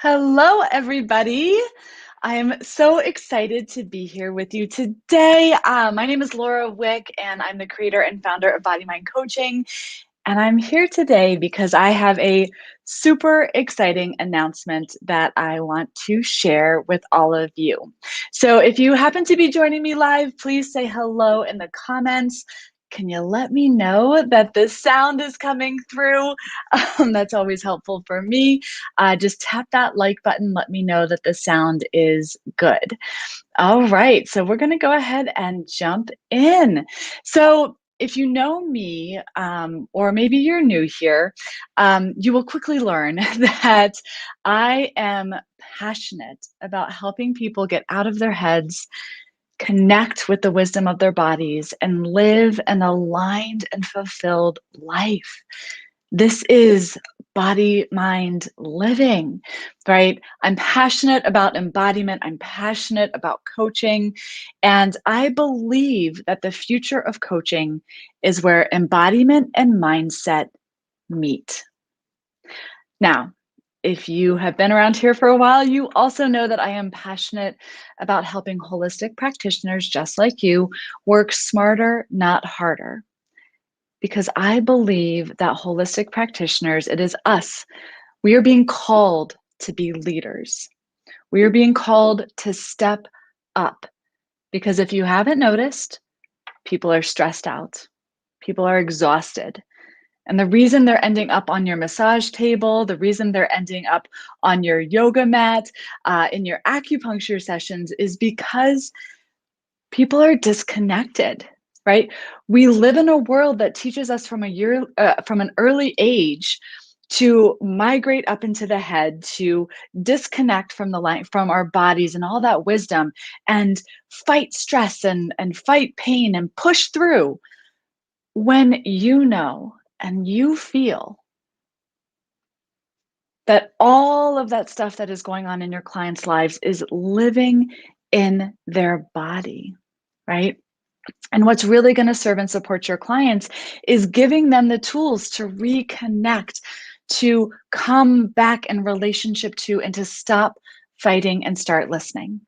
Hello, everybody. I'm so excited to be here with you today. My name is Laura Wick, and I'm the creator and founder of BodyMind Coaching. And I'm here today because I have a super exciting announcement that I want to share with all of you. So if you happen to be joining me live, please say hello in the comments. Can you let me know that the sound is coming through? That's always helpful for me. Just tap that like button. Let me know that the sound is good. All right, so we're going to go ahead and jump in. So if you know me, or maybe you're new here, you will quickly learn that I am passionate about helping people get out of their heads, connect with the wisdom of their bodies, and live an aligned and fulfilled life. This is body, mind living, right? I'm passionate about embodiment. I'm passionate about coaching. And I believe that the future of coaching is where embodiment and mindset meet. Now, if you have been around here for a while, you also know that I am passionate about helping holistic practitioners just like you work smarter, not harder. Because I believe that holistic practitioners, it is us. We are being called to be leaders. We are being called to step up. Because if you haven't noticed, people are stressed out. People are exhausted. And the reason they're ending up on your massage table, the reason they're ending up on your yoga mat, in your acupuncture sessions is because people are disconnected, right? We live in a world that teaches us from an early age to migrate up into the head, to disconnect from from our bodies and all that wisdom, and fight stress and fight pain and push through. When you know and you feel that all of that stuff that is going on in your clients' lives is living in their body, right? And what's really going to serve and support your clients is giving them the tools to reconnect, to come back in relationship to, and to stop fighting and start listening.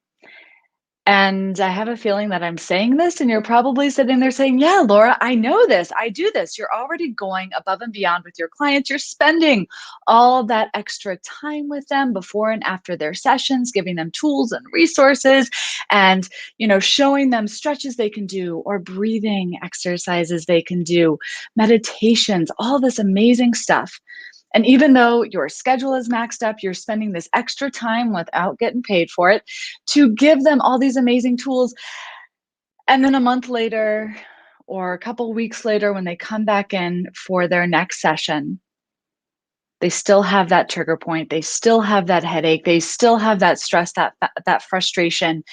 And I have a feeling that I'm saying this, and you're probably sitting there saying, yeah, Laura, I know this. I do this. You're already going above and beyond with your clients. You're spending all that extra time with them before and after their sessions, giving them tools and resources and, showing them stretches they can do or breathing exercises they can do, meditations, all this amazing stuff. And even though your schedule is maxed up, you're spending this extra time without getting paid for it to give them all these amazing tools. And then a month later or a couple weeks later, when they come back in for their next session, they still have that trigger point. They still have that headache. They still have that stress, that frustration.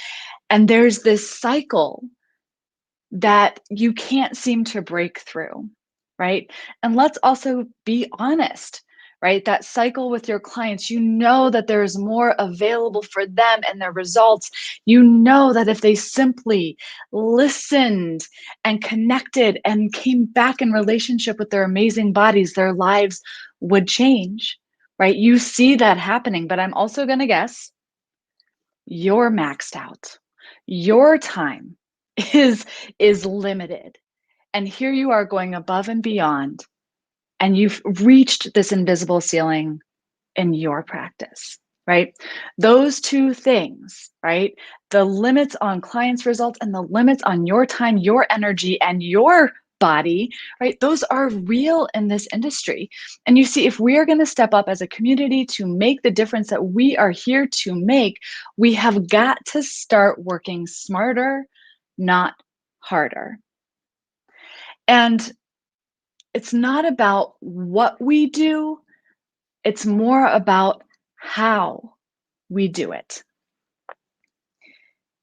And there's this cycle that you can't seem to break through, right? And let's also be honest, right? That cycle with your clients, you know that there is more available for them and their results. You know that if they simply listened and connected and came back in relationship with their amazing bodies, their lives would change, right? You see that happening, but I'm also going to guess you're maxed out. Your time is limited. And here you are going above and beyond, and you've reached this invisible ceiling in your practice, right? Those two things, right? The limits on clients' results and the limits on your time, your energy, and your body, right? Those are real in this industry. And you see, if we are going to step up as a community to make the difference that we are here to make, we have got to start working smarter, not harder. And it's not about what we do, it's more about how we do it.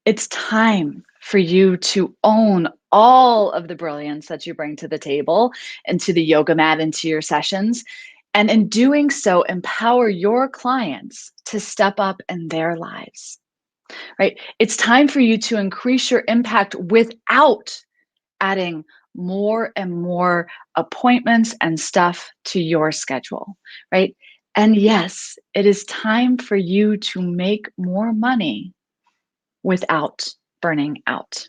It's time for you to own all of the brilliance that you bring to the table and to the yoga mat and to your sessions. And in doing so, empower your clients to step up in their lives, right? It's time for you to increase your impact without adding more and more appointments and stuff to your schedule, right? And yes, It is time for you to make more money without burning out.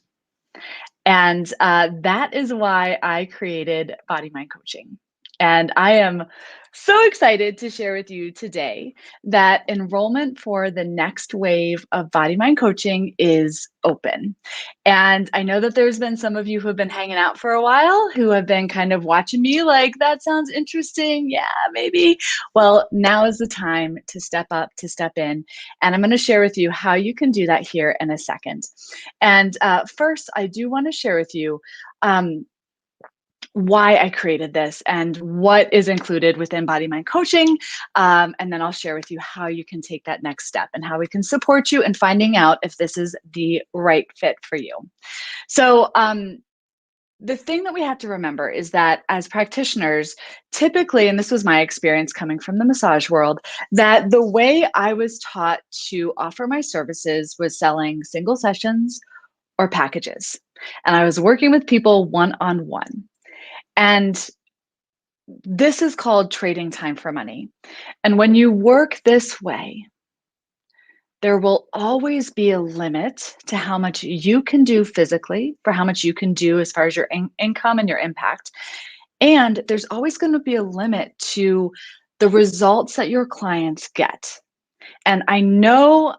And that is why I created BodyMind Coaching. And I am so excited to share with you today that enrollment for the next wave of BodyMind Coaching is open. And I know that there's been some of you who have been hanging out for a while, who have been kind of watching me like, that sounds interesting. Yeah, maybe. Well, now is the time to step up, to step in. And I'm going to share with you how you can do that here in a second. And first, I do want to share with you why I created this and what is included within BodyMind Coaching. And then I'll share with you how you can take that next step and how we can support you in finding out if this is the right fit for you. So the thing that we have to remember is that as practitioners, typically, and this was my experience coming from the massage world, that the way I was taught to offer my services was selling single sessions or packages. And I was working with people one-on-one. And this is called trading time for money. And when you work this way, there will always be a limit to how much you can do physically, for how much you can do as far as your income and your impact. And there's always going to be a limit to the results that your clients get. And I know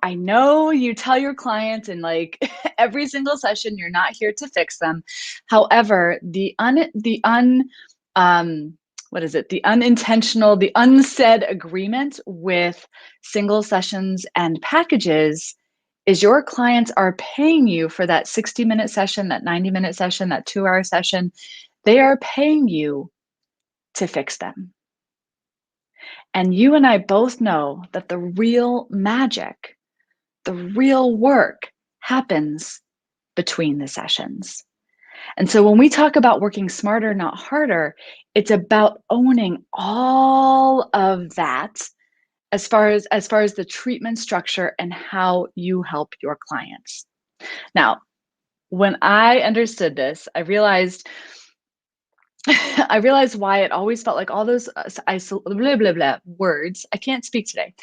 you tell your clients in like every single session, you're not here to fix them. However, the unintentional, the unsaid agreement with single sessions and packages is your clients are paying you for that 60-minute session, that 90-minute session, that 2-hour session. They are paying you to fix them. And you and I both know that the real magic, the real work happens between the sessions. And so when we talk about working smarter, not harder, it's about owning all of that as far as the treatment structure and how you help your clients. Now, when I understood this, I realized why it always felt like all those blah, blah, blah, words. I can't speak today.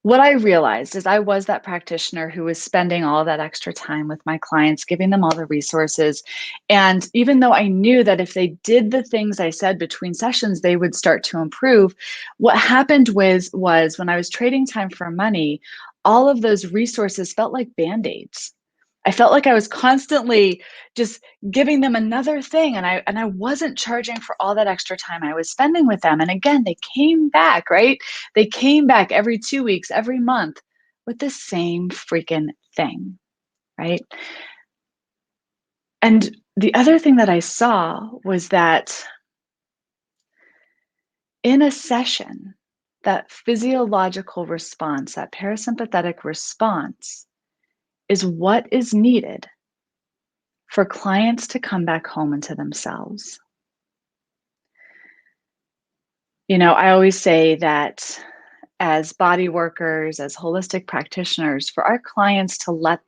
What I realized is I was that practitioner who was spending all that extra time with my clients, giving them all the resources. And even though I knew that if they did the things I said between sessions, they would start to improve, what happened was when I was trading time for money, all of those resources felt like Band-Aids. I felt like I was constantly just giving them another thing, and I wasn't charging for all that extra time I was spending with them. And again, they came back, right? They came back every 2 weeks, every month with the same freaking thing, right? And the other thing that I saw was that in a session, that physiological response, that parasympathetic response, is what is needed for clients to come back home into themselves. You know, I always say that as body workers, as holistic practitioners, for our clients to let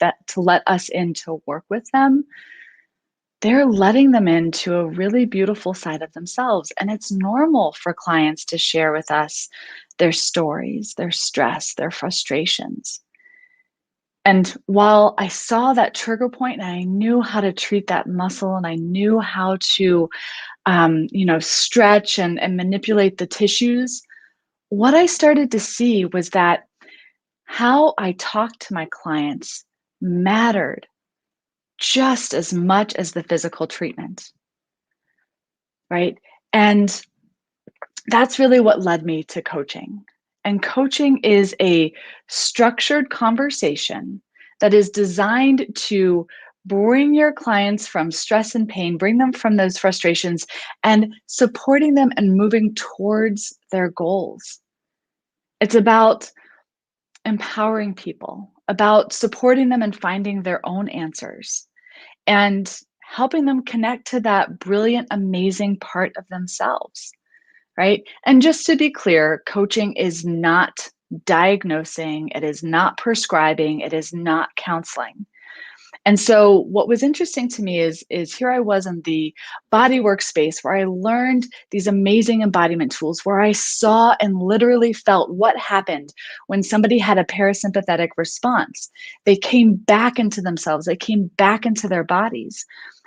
us in to work with them, they're letting them into a really beautiful side of themselves. And it's normal for clients to share with us their stories, their stress, their frustrations. And while I saw that trigger point and I knew how to treat that muscle and I knew how to, stretch and manipulate the tissues, what I started to see was that how I talked to my clients mattered just as much as the physical treatment, right? And that's really what led me to coaching. And coaching is a structured conversation that is designed to bring your clients from stress and pain, bring them from those frustrations, and supporting them and moving towards their goals. It's about empowering people, about supporting them and finding their own answers, and helping them connect to that brilliant, amazing part of themselves. Right? And just to be clear, coaching is not diagnosing, it is not prescribing, it is not counseling. And so what was interesting to me is here I was in the body work space where I learned these amazing embodiment tools, where I saw and literally felt what happened when somebody had a parasympathetic response. They came back into themselves, they came back into their bodies.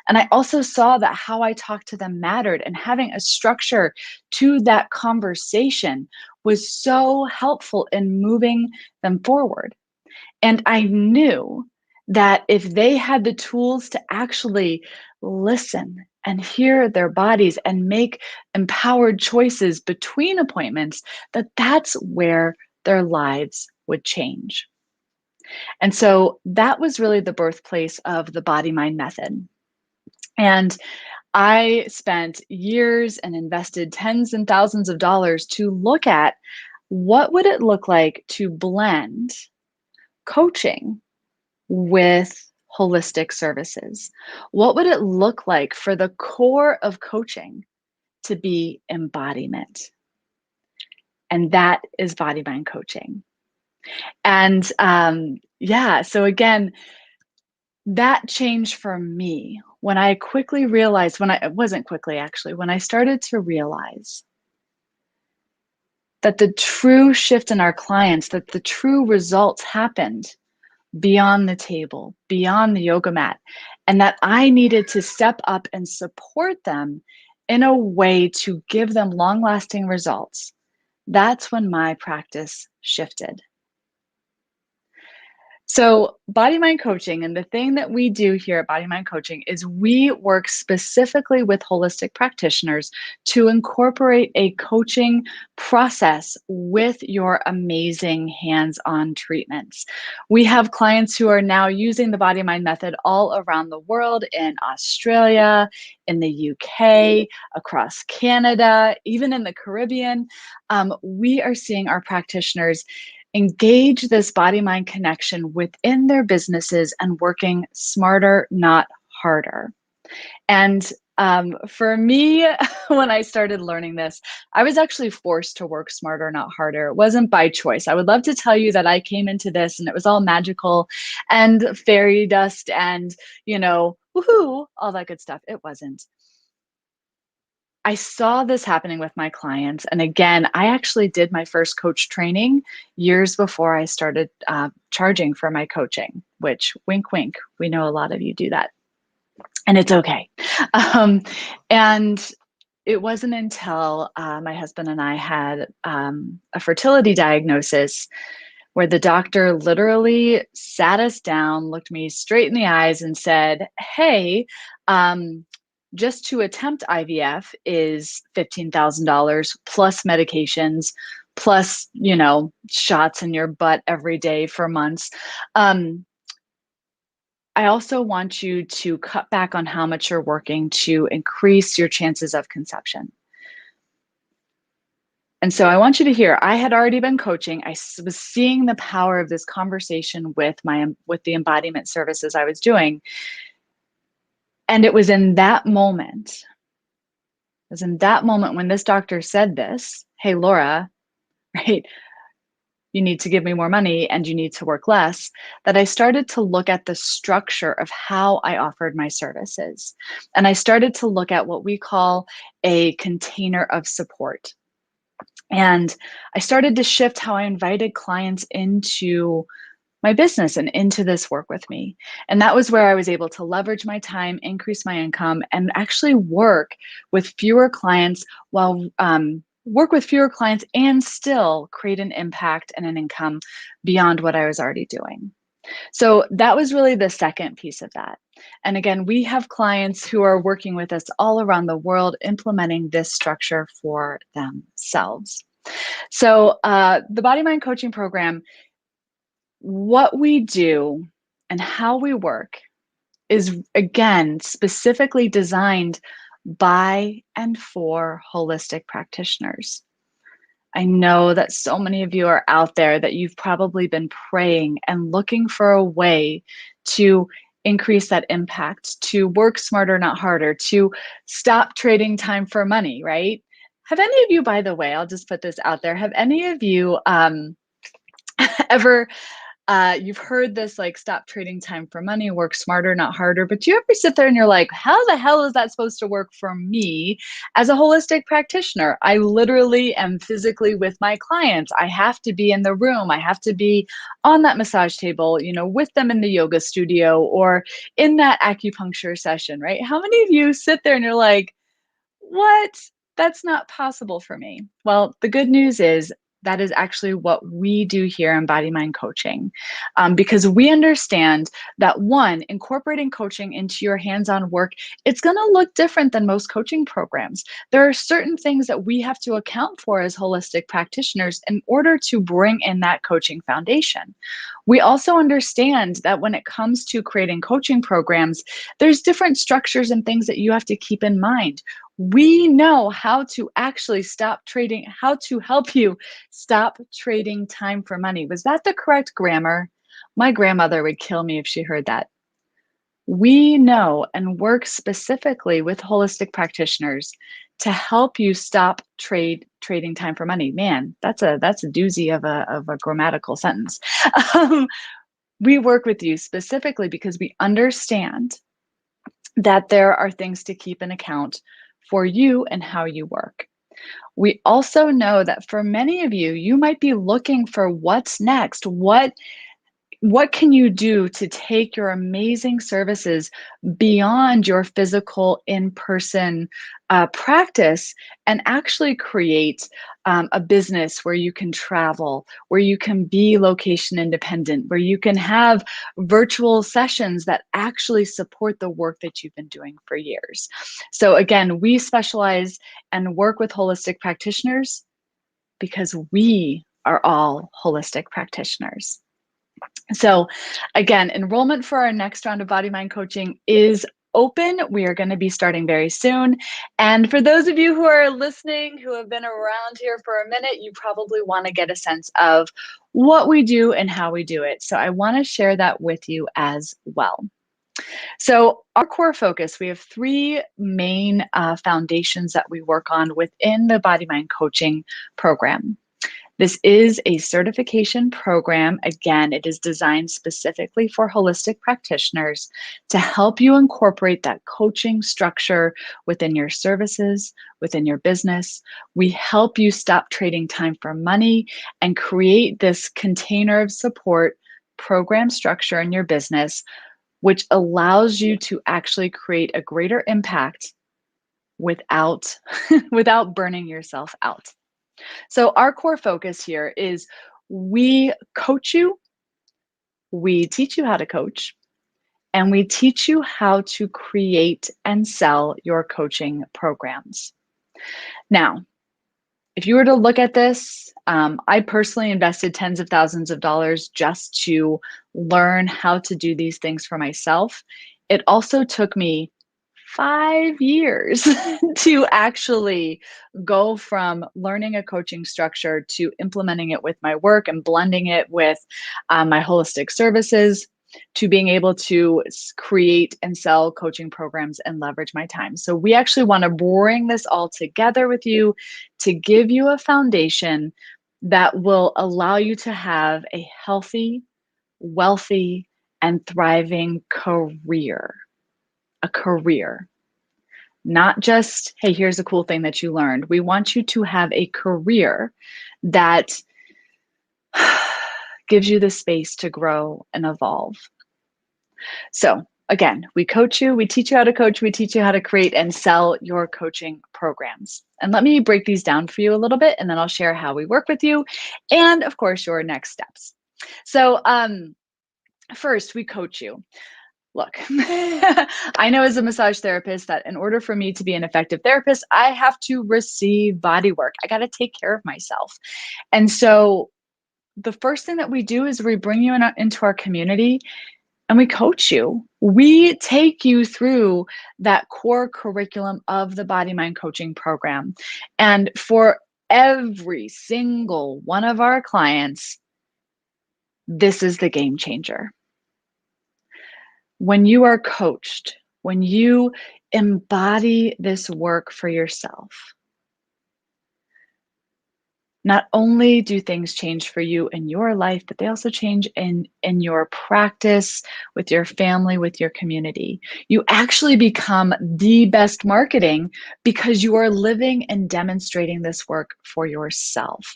And I also saw that how I talked to them mattered, and having a structure to that conversation was so helpful in moving them forward. And I knew that if they had the tools to actually listen and hear their bodies and make empowered choices between appointments, that that's where their lives would change. And so that was really the birthplace of the body mind method. And I spent years and invested tens and thousands of dollars to look at what would it look like to blend coaching with holistic services. What would it look like for the core of coaching to be embodiment? And that is body mind coaching. And yeah, so again, that changed for me when I quickly realized, when I, it wasn't quickly actually, when I started to realize that the true shift in our clients, that the true results happened beyond the table, beyond the yoga mat, and that I needed to step up and support them in a way to give them long lasting results. That's when my practice shifted. So, body mind coaching, and the thing that we do here at Body Mind Coaching is we work specifically with holistic practitioners to incorporate a coaching process with your amazing hands on treatments. We have clients who are now using the body mind method all around the world, in Australia, in the UK, across Canada, even in the Caribbean. We are seeing our practitioners engage this body mind connection within their businesses and working smarter, not harder. And for me, when I started learning this, I was actually forced to work smarter, not harder. It wasn't by choice. I would love to tell you that I came into this and it was all magical and fairy dust and, woohoo, all that good stuff. It wasn't. I saw this happening with my clients. And again, I actually did my first coach training years before I started charging for my coaching, which, wink, wink, we know a lot of you do that. And it's okay. Um, and it wasn't until my husband and I had a fertility diagnosis where the doctor literally sat us down, looked me straight in the eyes, and said, "Hey, just to attempt IVF is $15,000 plus medications, plus, shots in your butt every day for months. Um, I also want you to cut back on how much you're working to increase your chances of conception." And so I want you to hear, I had already been coaching. Was seeing the power of this conversation with the embodiment services I was doing. And it was in that moment, when this doctor said this, "Hey, Laura, right? You need to give me more money and you need to work less," that I started to look at the structure of how I offered my services. And I started to look at what we call a container of support. And I started to shift how I invited clients into my business and into this work with me. And that was where I was able to leverage my time, increase my income, and actually work with fewer clients and still create an impact and an income beyond what I was already doing. So that was really the second piece of that. And again, we have clients who are working with us all around the world, implementing this structure for themselves. So the Body Mind Coaching Program, what we do and how we work is, again, specifically designed by and for holistic practitioners. I know that so many of you are out there that you've probably been praying and looking for a way to increase that impact, to work smarter, not harder, to stop trading time for money, right? Have any of you, by the way, I'll just put this out there, have any of you ever You've heard this like stop trading time for money, work smarter, not harder. But do you ever sit there and you're like, how the hell is that supposed to work for me as a holistic practitioner? I literally am physically with my clients. I have to be in the room. I have to be on that massage table, with them in the yoga studio or in that acupuncture session, right? How many of you sit there and you're like, what? That's not possible for me. Well, the good news is that is actually what we do here in BodyMind Coaching, because we understand that one, incorporating coaching into your hands-on work, it's going to look different than most coaching programs. There are certain things that we have to account for as holistic practitioners in order to bring in that coaching foundation. We also understand that when it comes to creating coaching programs, there's different structures and things that you have to keep in mind. We know how to actually stop trading, how to help you stop trading time for money. Was that the correct grammar? My grandmother would kill me if she heard that. We know and work specifically with holistic practitioners to help you stop trading time for money. Man, that's a doozy of a grammatical sentence. Um, we work with you specifically because we understand that there are things to keep in account for you and how you work. We also know that for many of you, you might be looking for what's next. What can you do to take your amazing services beyond your physical in-person practice and actually create a business where you can travel, where you can be location independent, where you can have virtual sessions that actually support the work that you've been doing for years. So again, we specialize and work with holistic practitioners because we are all holistic practitioners. So again, enrollment for our next round of BodyMind Coaching is open. We are going to be starting very soon. And for those of you who are listening, who have been around here for a minute, you probably want to get a sense of what we do and how we do it. So I want to share that with you as well. So our core focus, we have three main foundations that we work on within the BodyMind Coaching program. This is a certification program. Again, it is designed specifically for holistic practitioners to help you incorporate that coaching structure within your services, within your business. We help you stop trading time for money and create this container of support program structure in your business, which allows you to actually create a greater impact without, without burning yourself out. So our core focus here is we coach you, we teach you how to coach, and we teach you how to create and sell your coaching programs. Now, if you were to look at this, I personally invested tens of thousands of dollars just to learn how to do these things for myself. It also took me 5 years to actually go from learning a coaching structure to implementing it with my work and blending it with my holistic services to being able to create and sell coaching programs and leverage my time. So we actually want to bring this all together with you to give you a foundation that will allow you to have a healthy, wealthy, and thriving career. A career. Not just, hey, here's a cool thing that you learned. We want you to have a career that gives you the space to grow and evolve. So again, we coach you, we teach you how to coach, we teach you how to create and sell your coaching programs. And let me break these down for you a little bit, and then I'll share how we work with you and, of course, your next steps. So first, we coach you. Look, I know as a massage therapist that in order for me to be an effective therapist, I have to receive body work. I got to take care of myself. And so the first thing that we do is we bring you into our community and we coach you. We take you through that core curriculum of the BodyMind Coaching program. And for every single one of our clients, this is the game changer. When you are coached, when you embody this work for yourself, not only do things change for you in your life, but they also change in your practice, with your family, with your community. You actually become the best marketing because you are living and demonstrating this work for yourself.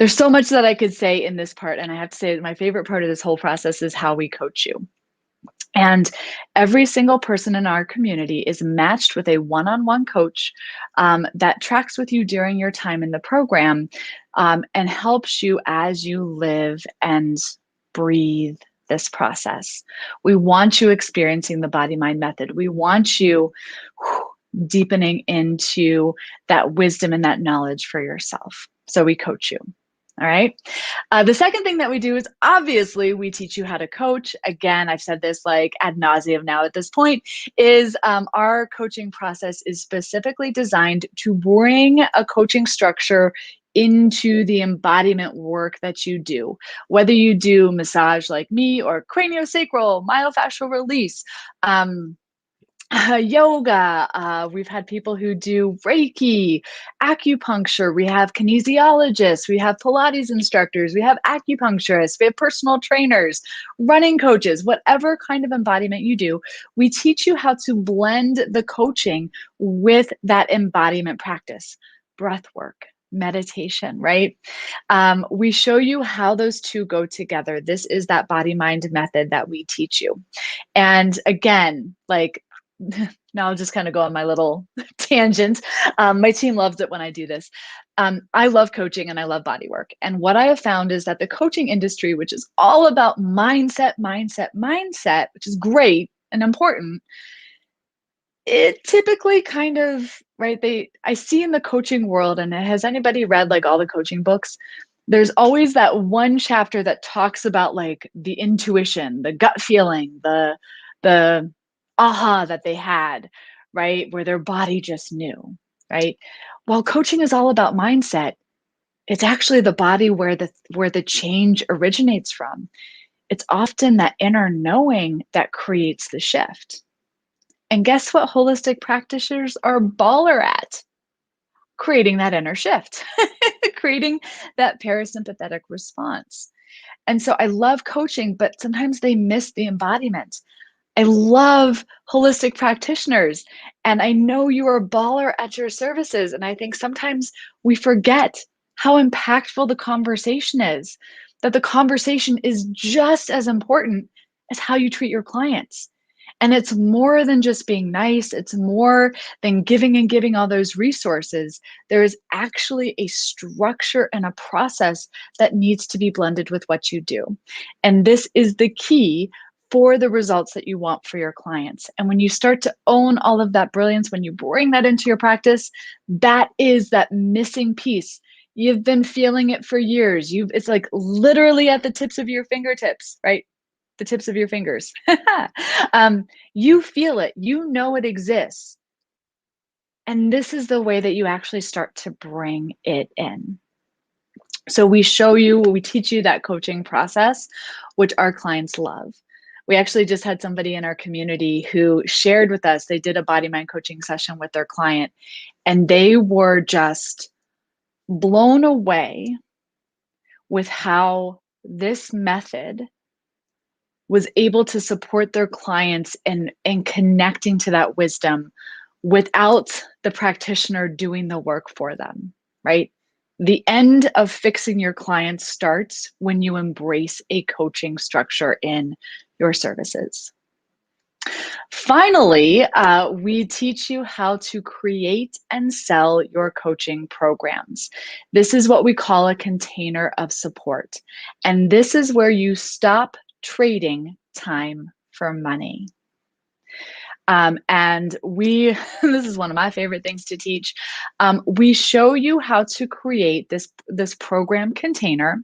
There's so much that I could say in this part, and I have to say that my favorite part of this whole process is how we coach you. And every single person in our community is matched with a one-on-one coach that tracks with you during your time in the program and helps you as you live and breathe this process. We want you experiencing the body mind method. We want you deepening into that wisdom and that knowledge for yourself. So we coach you. All right. The second thing that we do is obviously we teach you how to coach. Again, I've said this like ad nauseum now at this point, is our coaching process is specifically designed to bring a coaching structure into the embodiment work that you do. Whether you do massage like me or craniosacral, myofascial release, yoga. We've had people who do Reiki, acupuncture. We have kinesiologists. We have Pilates instructors. We have acupuncturists. We have personal trainers, running coaches, whatever kind of embodiment you do. We teach you how to blend the coaching with that embodiment practice, breath work, meditation, right? We show you how those two go together. This is that body mind method that we teach you. And again, like, now I'll just kind of go on my little tangent. My team loves it when I do this. I love coaching and I love body work. And what I have found is that the coaching industry, which is all about mindset, which is great and important, it typically kind of, right, I see in the coaching world, and has anybody read like all the coaching books? There's always that one chapter that talks about like the intuition, the gut feeling, the aha that they had, right? Where their body just knew, right? While coaching is all about mindset, it's actually the body where the change originates from. It's often that inner knowing that creates the shift. And guess what holistic practitioners are baller at? Creating that inner shift, creating that parasympathetic response. And so I love coaching, but sometimes they miss the embodiment. I love holistic practitioners, and I know you are a baller at your services. And I think sometimes we forget how impactful the conversation is, that the conversation is just as important as how you treat your clients. And it's more than just being nice. It's more than giving and giving all those resources. There is actually a structure and a process that needs to be blended with what you do. And this is the key for the results that you want for your clients. And when you start to own all of that brilliance, when you bring that into your practice, that is that missing piece. You've been feeling it for years. It's like literally at the tips of your fingertips, right? The tips of your fingers. You feel it, you know it exists. And this is the way that you actually start to bring it in. So we teach you that coaching process, which our clients love. We actually just had somebody in our community who shared with us, they did a body mind coaching session with their client, and they were just blown away with how this method was able to support their clients in connecting to that wisdom without the practitioner doing the work for them, right? The end of fixing your clients starts when you embrace a coaching structure in your services. Finally, we teach you how to create and sell your coaching programs. This is what we call a container of support. And this is where you stop trading time for money. And this is one of my favorite things to teach. We show you how to create this program container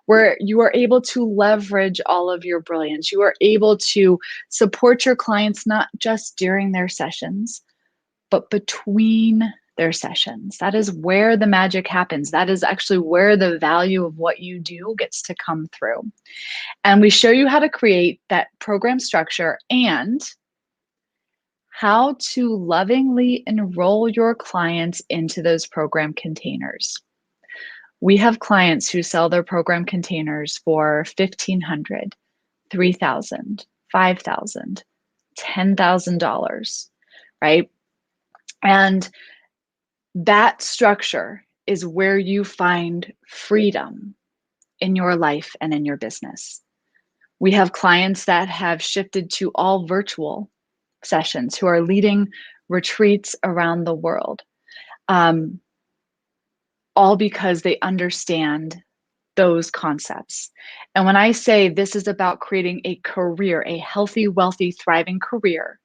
where you are able to leverage all of your brilliance. You are able to support your clients, not just during their sessions, but between their sessions. That is where the magic happens. That is actually where the value of what you do gets to come through. And we show you how to create that program structure and how to lovingly enroll your clients into those program containers. We have clients who sell their program containers for $1,500, $3,000, $5,000, $10,000, right? And that structure is where you find freedom in your life and in your business. We have clients that have shifted to all virtual sessions who are leading retreats around the world, um, all because they understand those concepts. And when I say this is about creating a career, a healthy, wealthy, thriving career,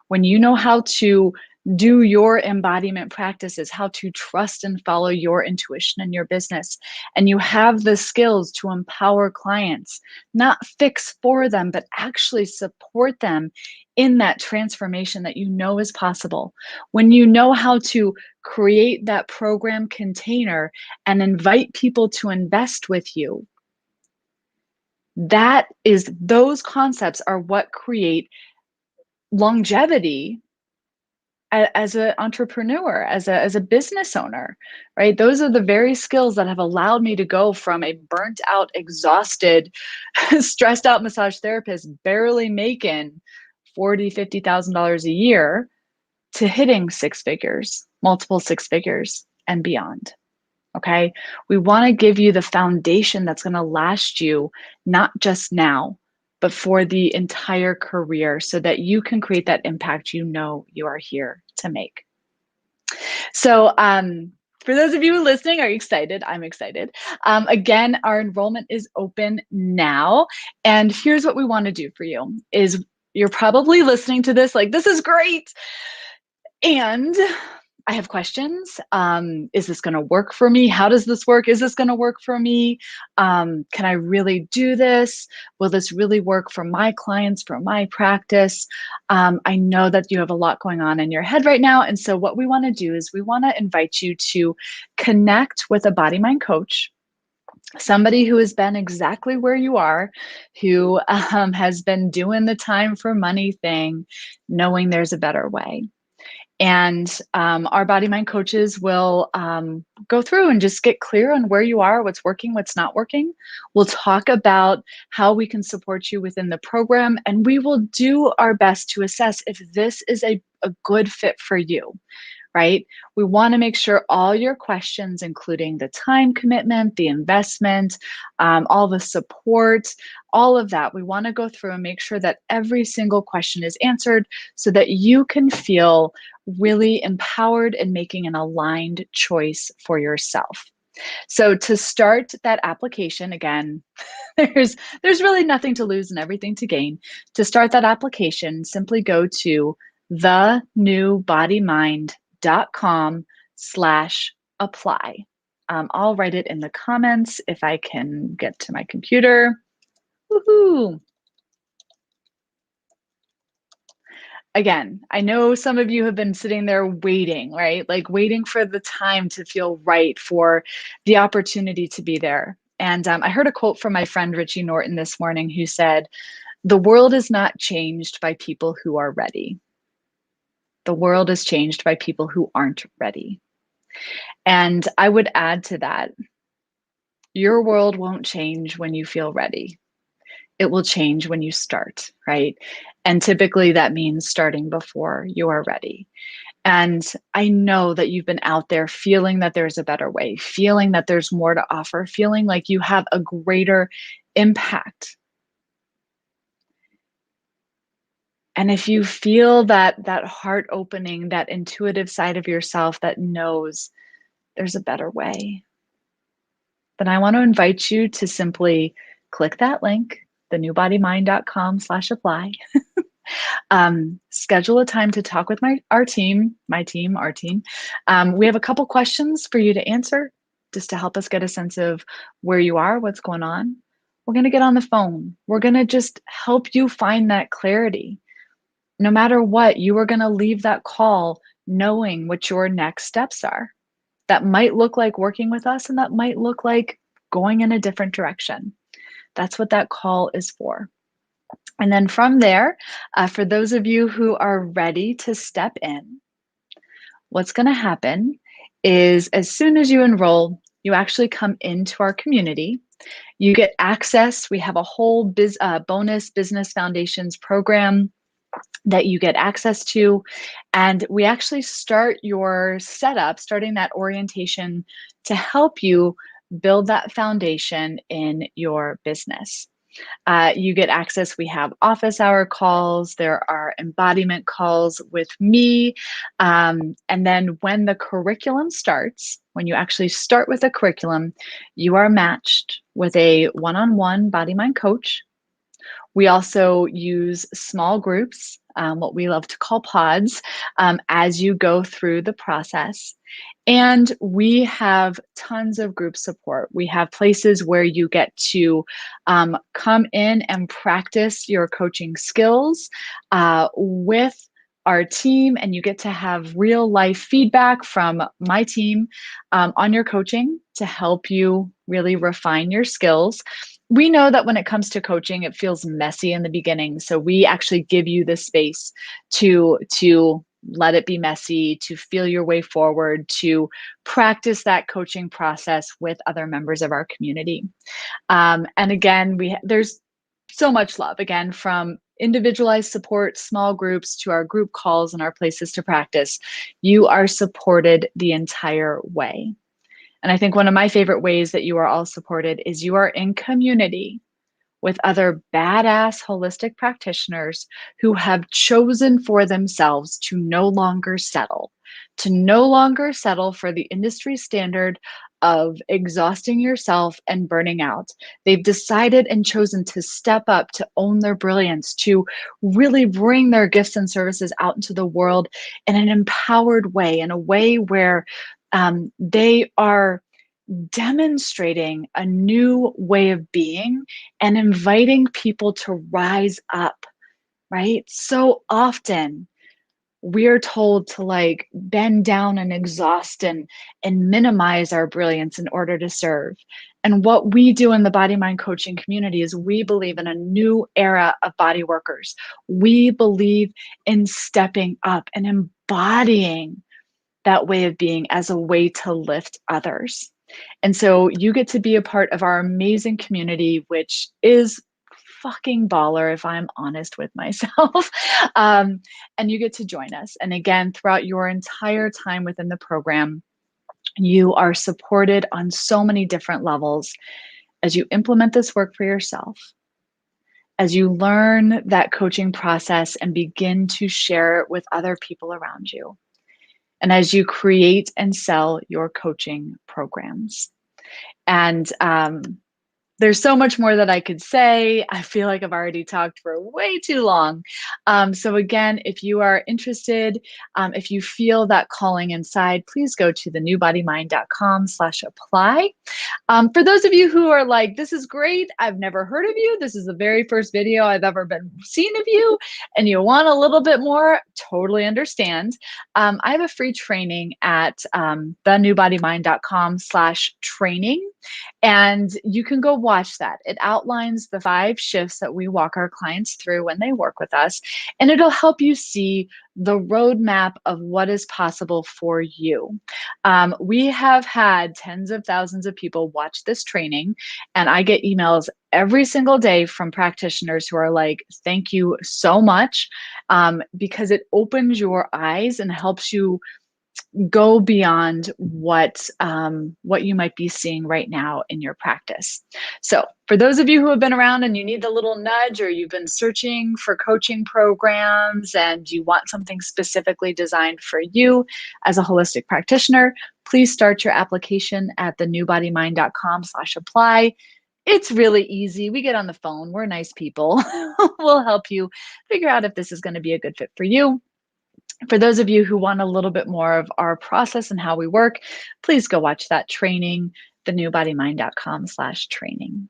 when you know how to do your embodiment practices, how to trust and follow your intuition in your business, and you have the skills to empower clients, not fix for them, but actually support them in that transformation that you know is possible. When you know how to create that program container and invite people to invest with you, those concepts are what create longevity as an entrepreneur, as a business owner, right? Those are the very skills that have allowed me to go from a burnt out, exhausted, stressed out massage therapist, barely making $40,000, $50,000 a year, to hitting six figures, multiple six figures and beyond. Okay. We want to give you the foundation that's going to last you not just now, but for the entire career so that you can create that impact you know you are here to make. So, for those of you listening, are you excited? I'm excited. Again, our enrollment is open now. And here's what we want to do for you is you're probably listening to this like, this is great. And I have questions. Is this going to work for me? How does this work? Is this going to work for me? Can I really do this? Will this really work for my clients, for my practice? I know that you have a lot going on in your head right now. And so what we want to do is we want to invite you to connect with a BodyMind coach, somebody who has been exactly where you are, who has been doing the time for money thing, knowing there's a better way. And our BodyMind coaches will go through and just get clear on where you are, what's working, what's not working. We'll talk about how we can support you within the program, and we will do our best to assess if this is a good fit for you, right? We want to make sure all your questions, including the time commitment, the investment, all the support, all of that, we want to go through and make sure that every single question is answered so that you can feel really empowered in making an aligned choice for yourself. So to start that application, again, there's really nothing to lose and everything to gain. To start that application, simply go to thenewbodymind.com/apply. I'll write it in the comments if I can get to my computer. Woohoo! Again, I know some of you have been sitting there waiting, right? Like waiting for the time to feel right, for the opportunity to be there. And I heard a quote from my friend Richie Norton this morning who said, "The world is not changed by people who are ready. The world is changed by people who aren't ready." And I would add to that, your world won't change when you feel ready. It will change when you start, right? And typically that means starting before you are ready. And I know that you've been out there feeling that there's a better way, feeling that there's more to offer, feeling like you have a greater impact. And if you feel that heart opening, that intuitive side of yourself that knows there's a better way, then I want to invite you to simply click that link, thenewbodymind.com/apply. Schedule a time to talk with our team. We have a couple questions for you to answer just to help us get a sense of where you are, what's going on. We're going to get on the phone. We're going to just help you find that clarity. No matter what, you are going to leave that call knowing what your next steps are. That might look like working with us, and that might look like going in a different direction. That's what that call is for. And then from there, for those of you who are ready to step in, what's going to happen is as soon as you enroll, you actually come into our community. You get access. We have a whole bonus business foundations program that you get access to. And we actually start your setup, starting that orientation to help you build that foundation in your business. You get access. We have office hour calls. There are embodiment calls with me. And then when the curriculum starts, when you actually start with a curriculum, you are matched with a one-on-one body mind coach. We also use small groups, what we love to call pods, as you go through the process. And we have tons of group support. We have places where you get to come in and practice your coaching skills with our team, and you get to have real life feedback from my team on your coaching to help you really refine your skills. We know that when it comes to coaching, it feels messy in the beginning. So we actually give you the space to let it be messy, to feel your way forward, to practice that coaching process with other members of our community. And again, there's so much love, again, from individualized support, small groups, to our group calls and our places to practice. You are supported the entire way. And I think one of my favorite ways that you are all supported is you are in community with other badass holistic practitioners who have chosen for themselves to no longer settle for the industry standard of exhausting yourself and burning out. They've decided and chosen to step up, to own their brilliance, to really bring their gifts and services out into the world in an empowered way, in a way where they are demonstrating a new way of being and inviting people to rise up, right? So often we're told to like bend down and exhaust and minimize our brilliance in order to serve. And what we do in the body mind coaching community is we believe in a new era of body workers. We believe in stepping up and embodying that way of being as a way to lift others. And so you get to be a part of our amazing community, which is fucking baller, if I'm honest with myself. And you get to join us. And again, throughout your entire time within the program, you are supported on so many different levels as you implement this work for yourself, as you learn that coaching process and begin to share it with other people around you, and as you create and sell your coaching programs. And there's so much more that I could say. I feel like I've already talked for way too long. So again, if you are interested, if you feel that calling inside, please go to thenewbodymind.com/apply. For those of you who are like, this is great, I've never heard of you, this is the very first video I've ever been seen of you, and you want a little bit more, totally understand. I have a free training at thenewbodymind.com/training. And you can go watch that. It outlines the 5 shifts that we walk our clients through when they work with us, and it'll help you see the roadmap of what is possible for you. We have had tens of thousands of people watch this training, and I get emails every single day from practitioners who are like, thank you so much, because it opens your eyes and helps you go beyond what you might be seeing right now in your practice. So for those of you who have been around and you need the little nudge, or you've been searching for coaching programs and you want something specifically designed for you as a holistic practitioner, please start your application at thenewbodymind.com/apply. It's really easy. We get on the phone. We're nice people. We'll help you figure out if this is going to be a good fit for you. For those of you who want a little bit more of our process and how we work, please go watch that training, thenewbodymind.com/training.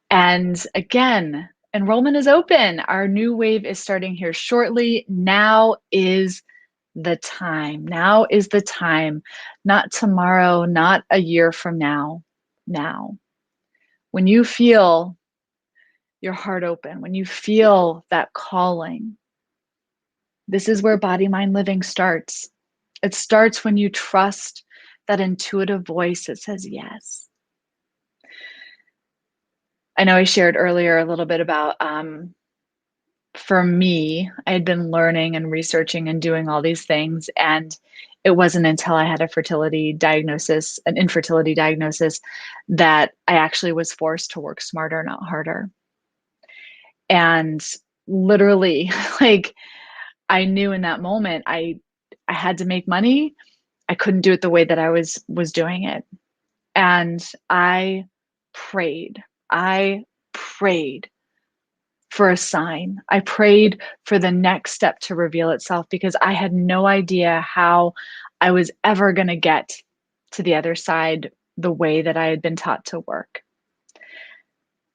And again, enrollment is open. Our new wave is starting here shortly. Now is the time. Now is the time. Not tomorrow, not a year from now. Now. When you feel your heart open, when you feel that calling, this is where body mind living starts. It starts when you trust that intuitive voice that says yes. I know I shared earlier a little bit about, for me, I had been learning and researching and doing all these things. And it wasn't until I had an infertility diagnosis, that I actually was forced to work smarter, not harder. And literally, like, I knew in that moment I had to make money. I couldn't do it the way that I was doing it. And prayed. I prayed for a sign. I prayed for the next step to reveal itself because I had no idea how I was ever going to get to the other side the way that I had been taught to work.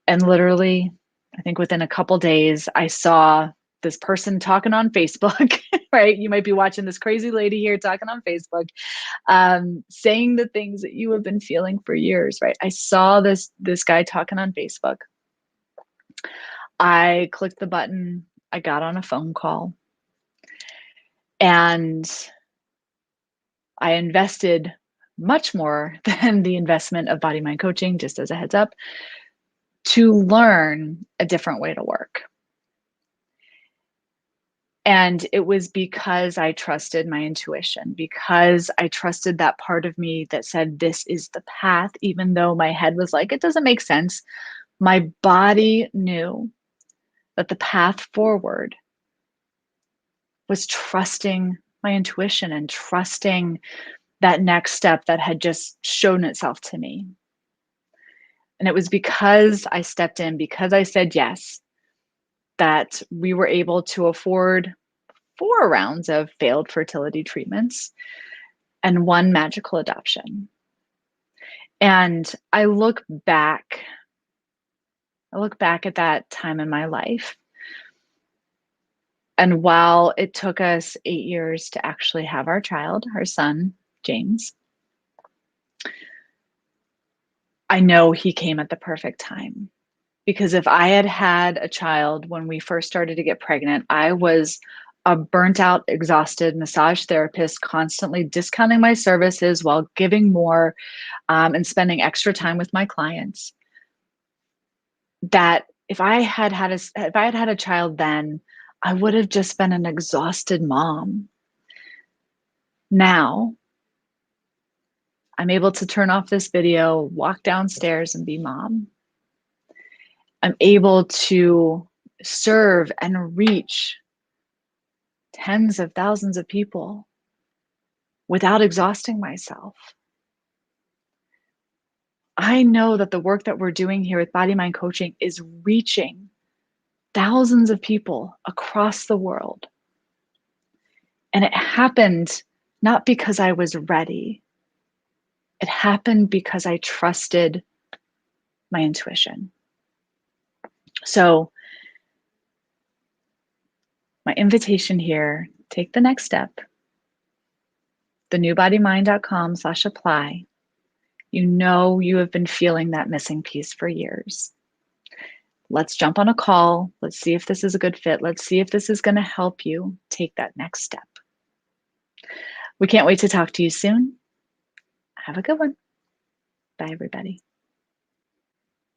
And literally, I think within a couple days, I saw this person talking on Facebook, right? You might be watching this crazy lady here talking on Facebook, saying the things that you have been feeling for years, right? I saw this guy talking on Facebook. I clicked the button, I got on a phone call, and I invested much more than the investment of BodyMind Coaching, just as a heads up, to learn a different way to work. And it was because I trusted my intuition, because I trusted that part of me that said, this is the path, even though my head was like, it doesn't make sense. My body knew that the path forward was trusting my intuition and trusting that next step that had just shown itself to me. And it was because I stepped in, because I said yes, that we were able to afford 4 rounds of failed fertility treatments and 1 magical adoption. And I look back at that time in my life. And while it took us 8 years to actually have our child, our son, James, I know he came at the perfect time. Because if I had had a child when we first started to get pregnant, I was a burnt out, exhausted massage therapist, constantly discounting my services while giving more, and spending extra time with my clients. That if I had had a child then, I would have just been an exhausted mom. Now, I'm able to turn off this video, walk downstairs, and be mom. I'm able to serve and reach tens of thousands of people without exhausting myself. I know that the work that we're doing here with BodyMind Coaching is reaching thousands of people across the world. And it happened not because I was ready. It happened because I trusted my intuition. So my invitation here, take the next step. thenewbodymind.com/apply. You know you have been feeling that missing piece for years. Let's jump on a call. Let's see if this is a good fit. Let's see if this is going to help you take that next step. We can't wait to talk to you soon. Have a good one. Bye, everybody.